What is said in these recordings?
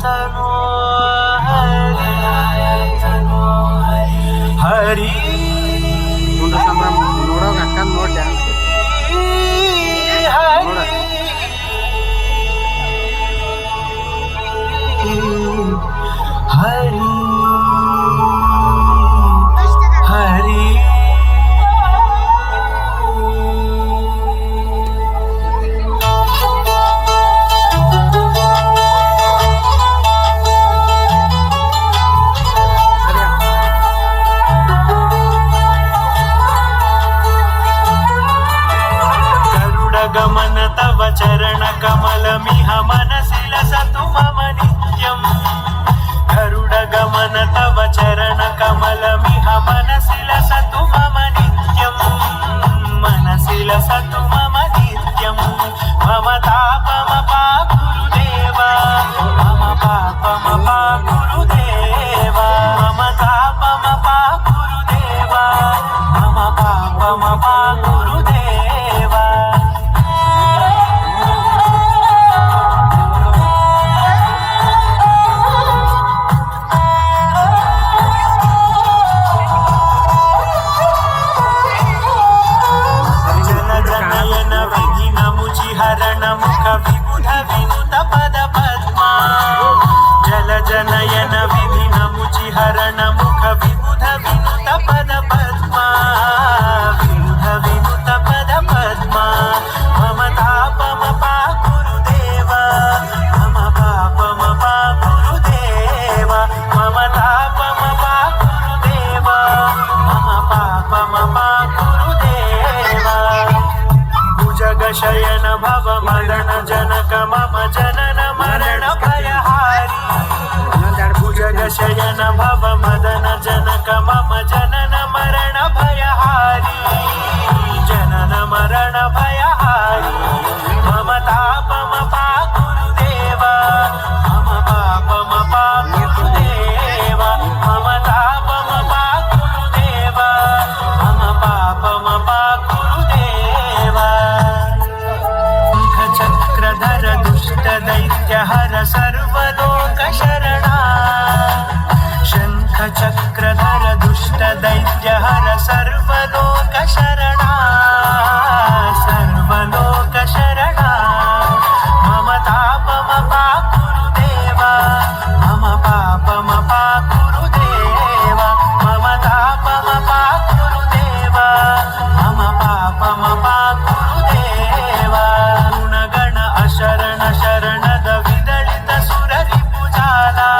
तनो हरि ನೋಡೋಕೆ ಅಕ್ಕ ನೋಡಿ ಡ್ಯಾನ್ಸ್ हरि हरि गमन तव चरण कमलमिह मनसि लसतु मम नित्यम् गरुड गमन तव चरण कमलमिह मनसि लसतु मम नित्यम् मनसि लसतु मम नित्यम् मम तापमपा गुरुदेव मम पापमपा गुरुदेव मम तापमपा गुरुदेव मम पापमपा गुरुदेव हरण मुख विबुध विनुत पद पद्मा जल जनयन विधिन मुचि हरण मुख विबुध विनुत पद पद्मा विबुध विनुत पद पद्मा मम तापमपा गुरुदेव मम पापमपा गुरुदेव मम तापमपा गुरुदेव मम पापमपा गुरुदेव भुजगशयन भव मरण जनक मम जनन मरण भयहारी भुजगशयन भव मदन जनक मम जनन मरण भयहारी जनन मरण भयहारी मम तापमपा गुरुदेव मम पापमपा गुरुदेव मम तापमपा गुरुदेव मम पापमपा गुरुदेव चक्रधर दुष्ट दैत्य हर सर्वलोक शरणा शंख चक्रधर दुष्ट दैत्य हर सर्वलोक शरणा सर्वलोक शरणा मम तापमपा गुरुदेव मम पापमपा गुरुदेव मम तापमपा गुरुदेव मम पापमपा गुरुदेव शरण शरणद विदलित सुररि पुजाला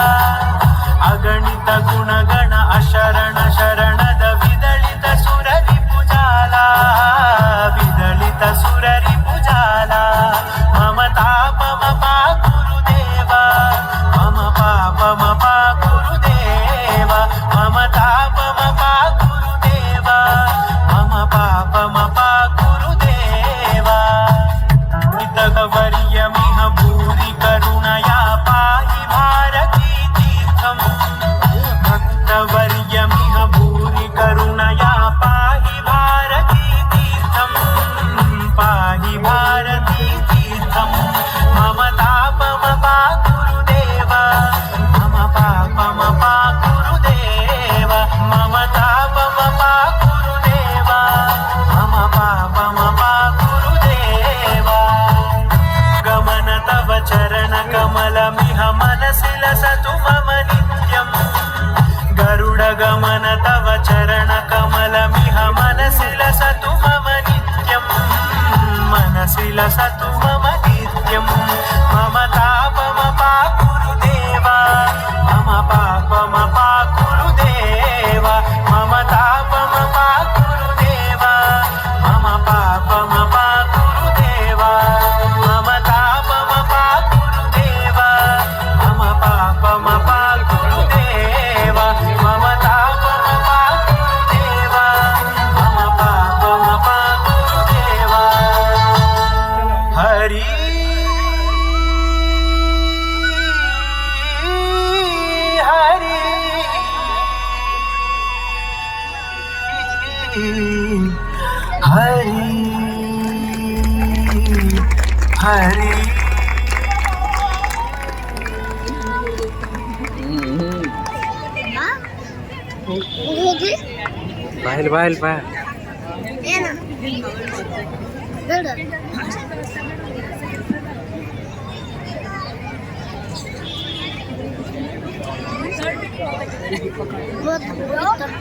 अगणित गुणगण अशरण शरणद विदलित सुररि पुजाला विदलित सुररि पुजाला मम तापमपा गुरुदेव मम पापमपा गुरुदेव मम तापमपा गुरुदेव मम पापमपा गुरुदेव वर्यमिह भूरि करुणया पाहि भारती तीर्थम् भक्तवर्यमिह भूरि करुणया पाहि भारती तीर्थम् पाहि भारती तीर्थम् मम तापमपा गुरुदेव मम पापमपा गुरुदेव मम तापमपा गुरुदेव मम पापमपा गुरुदेव गमन तव चरण कमलमिह मनसि लसतु मम नित्यम् गरुड गमन तव चरण कमलमिह मनसि लसतु मम नित्यम् मनसि लसतु मम नित्यम् मम तापमपा गुरुदेव मम पापमपा गुरुदेव मम तापमपा गुरुदेव मम पापमपा गुरुदेव मम तापमपा गुरुदेव मम पापमपा गुरुदेव मम तापमपा गुरुदेव मम पापमपा गुरुदेव हरि हरि हरि हरि ಬಾಯ್ ಬಾ ಏನು ಬಿಡು